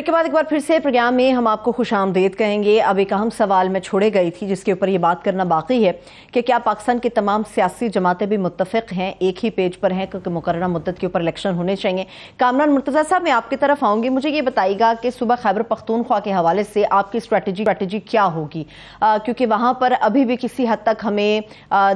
بریک کے بعد ایک بار پھر سے پروگرام میں ہم آپ کو خوش آمدید کہیں گے. اب ایک اہم سوال میں چھوڑے گئی تھی جس کے اوپر یہ بات کرنا باقی ہے کہ کیا پاکستان کی تمام سیاسی جماعتیں بھی متفق ہیں, ایک ہی پیج پر ہیں کہ مقررہ مدت کے اوپر الیکشن ہونے چاہیے. کامران مرتضیٰ صاحب, میں آپ کی طرف آؤں گی. مجھے یہ بتائیے گا کہ صوبہ خیبر پختونخوا کے حوالے سے آپ کی اسٹریٹجی کیا ہوگی, کیونکہ وہاں پر ابھی بھی کسی حد تک ہمیں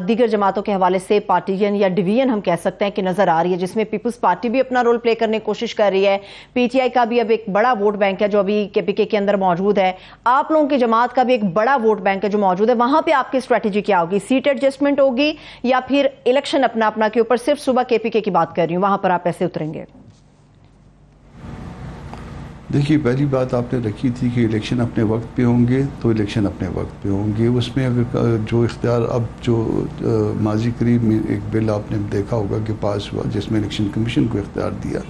دیگر جماعتوں کے حوالے سے پارٹیشن یا ڈویژن ہم کہہ سکتے ہیں کہ نظر آ رہی ہے, جس میں پیپلز پارٹی بھی اپنا رول پلے کرنے کی کوشش کر رہی ہے, پی ٹی آئی کا بھی اب ایک بڑا ووٹ بینک ہے جو ابھی کے پی کے اندر موجود ہے, آپ لوگوں کی جماعت کا بھی ایک بڑا ووٹ بینک ہے جو موجود ہے. وہاں پہ آپ کی اسٹریٹجی کیا ہوگی؟ سیٹ ایڈجسٹمنٹ ہوگی یا پھر الیکشن اپنا کے اوپر؟ صرف صوبہ کے پی کے کی بات کر رہی ہوں, وہاں پر آپ ایسے اتریں گے؟ دیکھیے, پہلی بات آپ نے رکھی تھی کہ الیکشن اپنے وقت پہ ہوں گے, تو الیکشن اپنے وقت پہ ہوں گے. اس میں اگر جو اختیار اب جو ماضی قریب میں ایک بل آپ نے دیکھا ہوگا کہ پاس ہوا جس میں الیکشن کمیشن کو اختیار دیا,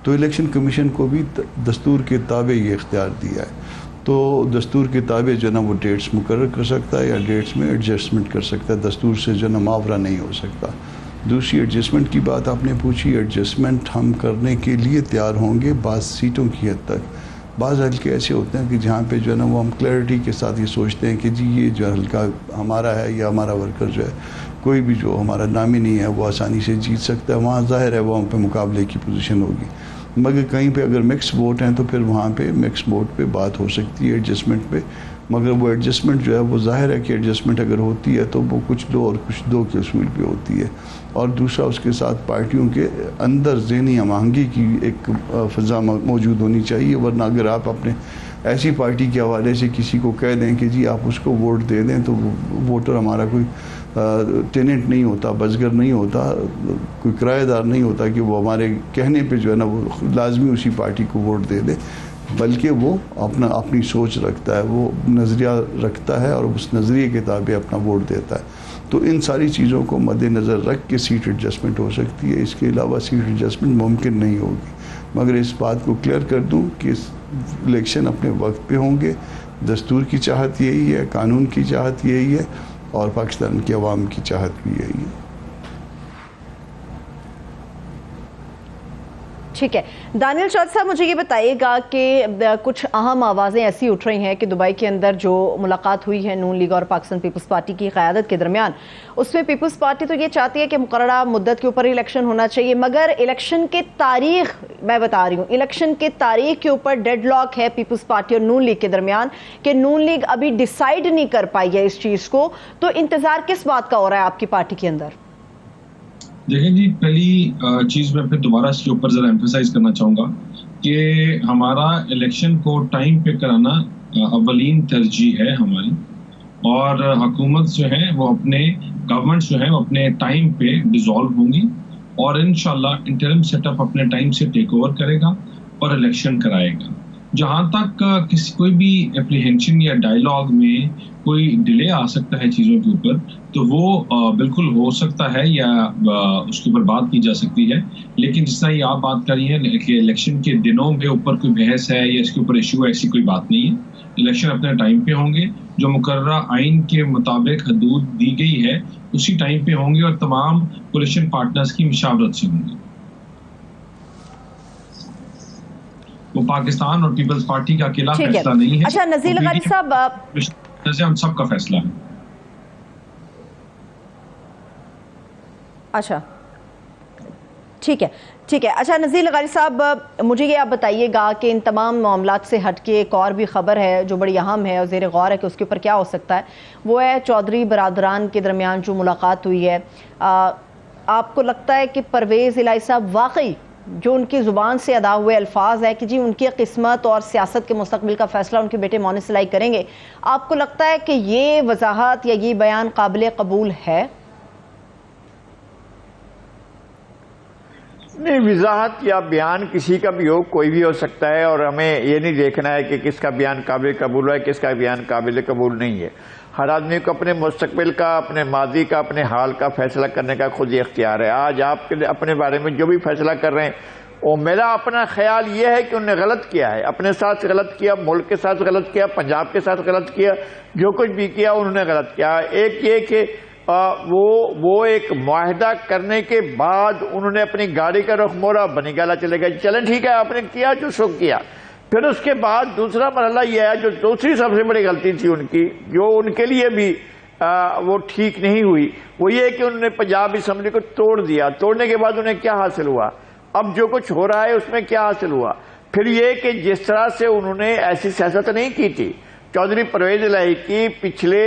تو الیکشن کمیشن کو بھی دستور کے تابع یہ اختیار دیا ہے. تو دستور کے تابع جو ہے نا وہ ڈیٹس مقرر کر سکتا ہے یا ڈیٹس میں ایڈجسٹمنٹ کر سکتا ہے, دستور سے جو ہے نا ماورا نہیں ہو سکتا. دوسری ایڈجسٹمنٹ کی بات آپ نے پوچھی, ایڈجسٹمنٹ ہم کرنے کے لیے تیار ہوں گے بعض سیٹوں کی حد تک. بعض حلقے ایسے ہوتے ہیں کہ جہاں پہ جو ہے نا وہ ہم کلیئرٹی کے ساتھ یہ سوچتے ہیں کہ جی یہ جو حلقہ ہمارا ہے یا ہمارا ورکر جو ہے کوئی بھی جو ہمارا نامی نہیں ہے وہ آسانی سے جیت سکتا ہے, وہاں ظاہر ہے وہ ہم پہ مقابلے کی پوزیشن ہوگی. مگر کہیں پہ اگر مکس ووٹ ہیں تو پھر وہاں پہ مکس ووٹ پہ بات ہو سکتی ہے ایڈجسٹمنٹ پہ. مگر وہ ایڈجسٹمنٹ جو ہے وہ ظاہر ہے کہ ایڈجسٹمنٹ اگر ہوتی ہے تو وہ کچھ دو اور کچھ دو کے اصول پہ ہوتی ہے. اور دوسرا اس کے ساتھ پارٹیوں کے اندر ذہنی ہم آہنگی کی ایک فضا موجود ہونی چاہیے. ورنہ اگر آپ اپنے ایسی پارٹی کے حوالے سے کسی کو کہہ دیں کہ جی آپ اس کو ووٹ دے دیں, تو ووٹر ہمارا کوئی ٹیننٹ نہیں ہوتا, بزگر نہیں ہوتا, کوئی کرایہ دار نہیں ہوتا کہ وہ ہمارے کہنے پہ جو ہے نا وہ لازمی اسی پارٹی کو ووٹ دے دے, بلکہ وہ اپنی سوچ رکھتا ہے, وہ نظریہ رکھتا ہے اور اس نظریے کے تابع اپنا ووٹ دیتا ہے. تو ان ساری چیزوں کو مد نظر رکھ کے سیٹ ایڈجسٹمنٹ ہو سکتی ہے, اس کے علاوہ سیٹ ایڈجسٹمنٹ ممکن نہیں ہوگی. مگر اس بات کو کلیئر کر دوں کہ الیکشن اپنے وقت پہ ہوں گے, دستور کی چاہت یہی ہے, قانون کی چاہت یہی ہے, اور پاکستان کی عوام کی چاہت بھی یہی ہے. ٹھیک ہے. دانیل چودھری صاحب, مجھے یہ بتائیے گا کہ کچھ اہم آوازیں ایسی اٹھ رہی ہیں کہ دبئی کے اندر جو ملاقات ہوئی ہے نون لیگ اور پاکستان پیپلز پارٹی کی قیادت کے درمیان, اس میں پیپلز پارٹی تو یہ چاہتی ہے کہ مقررہ مدت کے اوپر الیکشن ہونا چاہیے, مگر الیکشن کے تاریخ, میں بتا رہی ہوں, الیکشن کے تاریخ کے اوپر ڈیڈ لاک ہے پیپلز پارٹی اور نون لیگ کے درمیان کہ نون لیگ ابھی ڈیسائیڈ نہیں کر پائی ہے اس چیز کو. تو انتظار کس بات کا ہو رہا ہے آپ کی پارٹی کے اندر؟ دیکھیں جی, پہلی چیز میں پھر دوبارہ اس کے اوپر ذرا ایمفیسائز کرنا چاہوں گا کہ ہمارا الیکشن کو ٹائم پہ کرانا اولین ترجیح ہے ہماری, اور حکومت جو ہے وہ اپنے گورنمنٹ جو ہے وہ اپنے ٹائم پہ ڈیزالو ہوں گی, اور انشاءاللہ انٹرم سیٹ اپ اپنے ٹائم سے ٹیک اوور کرے گا اور الیکشن کرائے گا. جہاں تک کوئی بھی اپریہینشن یا ڈائیلاگ میں کوئی ڈیلے آ سکتا ہے چیزوں کے اوپر, تو وہ بالکل ہو سکتا ہے یا اس کے اوپر بات کی جا سکتی ہے. لیکن جس طرح یہ آپ بات کر رہی ہیں کہ الیکشن کے دنوں کے اوپر کوئی بحث ہے یا اس کے اوپر ایشو ہے, ایسی کوئی بات نہیں ہے. الیکشن اپنے ٹائم پہ ہوں گے, جو مقررہ آئین کے مطابق حدود دی گئی ہے اسی ٹائم پہ ہوں گے, اور تمام کولیشن پارٹنرز کی مشاورت سے ہوں گے. وہ پاکستان اور پیپلز پارٹی کا اکیلا فیصلہ نہیں ہے. اچھا نذیر لغاری صاحب, ہم سب کا فیصلہ ہے. اچھا ٹھیک ہے. اچھا نذیر لغاری صاحب, مجھے یہ آپ بتائیے گا کہ ان تمام معاملات سے ہٹ کے ایک اور بھی خبر ہے جو بڑی اہم ہے اور زیر غور ہے کہ اس کے اوپر کیا ہو سکتا ہے, وہ ہے چودھری برادران کے درمیان جو ملاقات ہوئی ہے. آپ کو لگتا ہے کہ پرویز الہی صاحب واقعی جو ان کی زبان سے ادا ہوئے الفاظ ہے کہ جی ان کی قسمت اور سیاست کے مستقبل کا فیصلہ ان کے بیٹے مونس صلاحی کریں گے, آپ کو لگتا ہے کہ یہ وضاحت یا یہ بیان قابل قبول ہے؟ نہیں, وضاحت یا بیان کسی کا بھی ہو, کوئی بھی ہو سکتا ہے, اور ہمیں یہ نہیں دیکھنا ہے کہ کس کا بیان قابل قبول ہے, کس کا بیان قابل قبول نہیں ہے. ہر آدمی کو اپنے مستقبل کا, اپنے ماضی کا, اپنے حال کا فیصلہ کرنے کا خود ہی اختیار ہے. آج آپ اپنے بارے میں جو بھی فیصلہ کر رہے ہیں, وہ میرا اپنا خیال یہ ہے کہ انہوں نے غلط کیا ہے, اپنے ساتھ غلط کیا, ملک کے ساتھ غلط کیا, پنجاب کے ساتھ غلط کیا, جو کچھ بھی کیا انہوں نے غلط کیا. ایک یہ کہ وہ ایک معاہدہ کرنے کے بعد انہوں نے اپنی گاڑی کا رخ موڑا, بنی گالا چلے گئے. چلیں ٹھیک ہے, آپ نے کیا جو سو کیا, پھر اس کے بعد دوسرا مرحلہ یہ ہے جو دوسری سب سے بڑی غلطی تھی ان کی، جو ان کے لیے بھی وہ ٹھیک نہیں ہوئی، وہ یہ کہ انہوں نے پنجاب اسمبلی کو توڑ دیا۔ توڑنے کے بعد انہیں کیا حاصل ہوا؟ اب جو کچھ ہو رہا ہے اس میں کیا حاصل ہوا؟ پھر یہ کہ جس طرح سے انہوں نے ایسی سیاست نہیں کی تھی چودھری پرویز الہی کی، پچھلے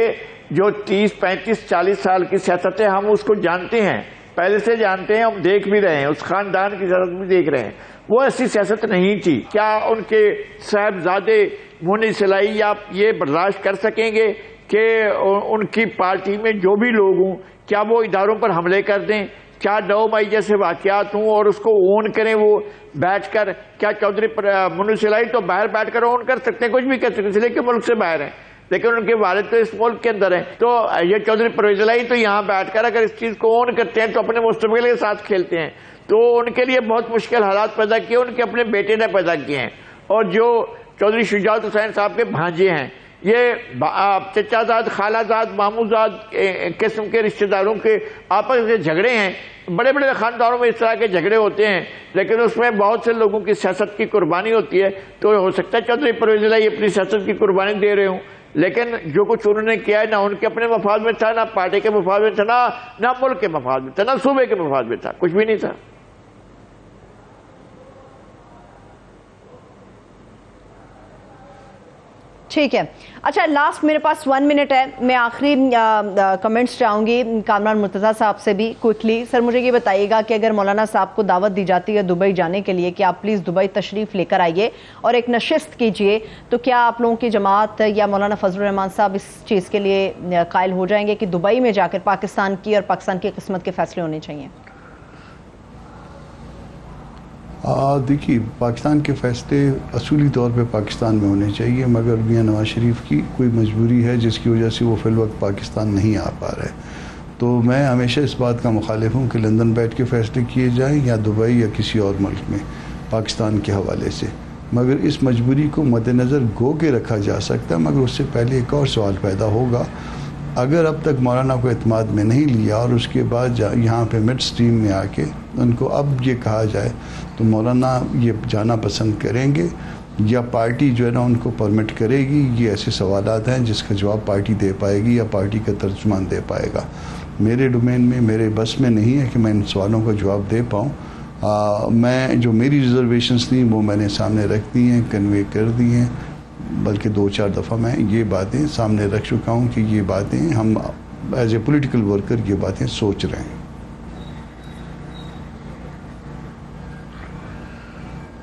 جو 30 35 40 سال کی سیاست ہے ہم اس کو جانتے ہیں، پہلے سے جانتے ہیں، ہم دیکھ بھی رہے ہیں، اس خاندان کی سیاست بھی دیکھ رہے ہیں، وہ ایسی سیاست نہیں تھی۔ کیا ان کے صاحبزادے مونی سلائی یا یہ برداشت کر سکیں گے کہ ان کی پارٹی میں جو بھی لوگ ہوں کیا وہ اداروں پر حملے کر دیں؟ کیا 9 مئی جیسے واقعات ہوں اور اس کو اون کریں وہ بیٹھ کر؟ کیا چودھری مونی سلائی تو باہر بیٹھ کر اون کر سکتے ہیں، کچھ بھی کر سکتے ہیں، اس لیے کہ ملک سے باہر ہیں، لیکن ان کے والد تو اس ملک کے اندر ہیں۔ تو یہ چودھری پرویز الہی تو یہاں بیٹھ کر اگر اس چیز کو اون کرتے ہیں تو اپنے مستقبل کے ساتھ کھیلتے ہیں، تو ان کے لیے بہت مشکل حالات پیدا کیے، ان کے اپنے بیٹے نے پیدا کیے ہیں۔ اور جو چودھری شجاعت حسین صاحب کے بھانجے ہیں، یہ چچا زاد، خالہ زاد، مامو زاد قسم کے رشتہ داروں کے آپس میں جھگڑے ہیں، بڑے بڑے خاندانوں میں اس طرح کے جھگڑے ہوتے ہیں، لیکن اس میں بہت سے لوگوں کی سیاست کی قربانی ہوتی ہے۔ تو ہو سکتا ہے چودھری پرویز الہی اپنی سیاست کی قربانی دے رہے ہوں، لیکن جو کچھ انہوں نے کیا ہے نہ ان کے اپنے مفاد میں تھا، نہ پارٹی کے مفاد میں تھا، نہ ملک کے مفاد میں تھا، نہ صوبے کے مفاد میں تھا، کچھ بھی نہیں تھا۔ ٹھیک ہے، اچھا لاسٹ میرے پاس 1 منٹ ہے، میں آخری کمنٹس چاہوں گی کامران مرتضیٰ صاحب سے بھی کوئکلی۔ سر مجھے یہ بتائیے گا کہ اگر مولانا صاحب کو دعوت دی جاتی ہے دبئی جانے کے لیے کہ آپ پلیز دبئی تشریف لے کر آئیے اور ایک نشست کیجئے، تو کیا آپ لوگوں کی جماعت یا مولانا فضل الرحمان صاحب اس چیز کے لیے قائل ہو جائیں گے کہ دبئی میں جا کر پاکستان کی اور پاکستان کی قسمت کے فیصلے ہونے چاہیے؟ دیکھیے، پاکستان کے فیصلے اصولی طور پہ پاکستان میں ہونے چاہیے، مگر میاں نواز شریف کی کوئی مجبوری ہے جس کی وجہ سے وہ فی الوقت پاکستان نہیں آ پا رہے۔ تو میں ہمیشہ اس بات کا مخالف ہوں کہ لندن بیٹھ کے فیصلے کیے جائیں یا دبئی یا کسی اور ملک میں پاکستان کے حوالے سے، مگر اس مجبوری کو مد نظر گو کے رکھا جا سکتا ہے۔ مگر اس سے پہلے ایک اور سوال پیدا ہوگا، اگر اب تک مولانا کو اعتماد میں نہیں لیا اور اس کے بعد یہاں پہ مڈ سٹریم میں آ کے ان کو اب یہ کہا جائے تو مولانا یہ جانا پسند کریں گے یا پارٹی جو ہے نا ان کو پرمٹ کرے گی؟ یہ ایسے سوالات ہیں جس کا جواب پارٹی دے پائے گی یا پارٹی کا ترجمان دے پائے گا۔ میرے ڈومین میں، میرے بس میں نہیں ہے کہ میں ان سوالوں کا جواب دے پاؤں۔ میں جو میری ریزرویشنز تھیں وہ میں نے سامنے رکھ دی ہیں، کنوے کر دی ہیں، بلکہ 2-4 دفعہ میں یہ باتیں سامنے رکھ چکا ہوں کہ یہ باتیں ہم ایز اے پولیٹیکل ورکر یہ باتیں سوچ رہے ہیں۔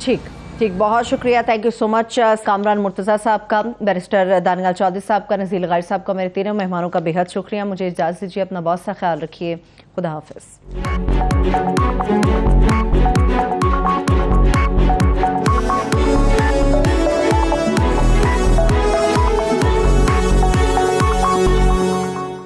ٹھیک، بہت شکریہ، تھینک یو سو مچ کامران مرتضیٰ صاحب کا، بیرسٹر دانیال چودھری صاحب کا، نزیل غیر صاحب کا، میرے تینوں مہمانوں کا بے حد شکریہ۔ مجھے اجازت دیجیے، اپنا بہت سا خیال رکھیے، خدا حافظ۔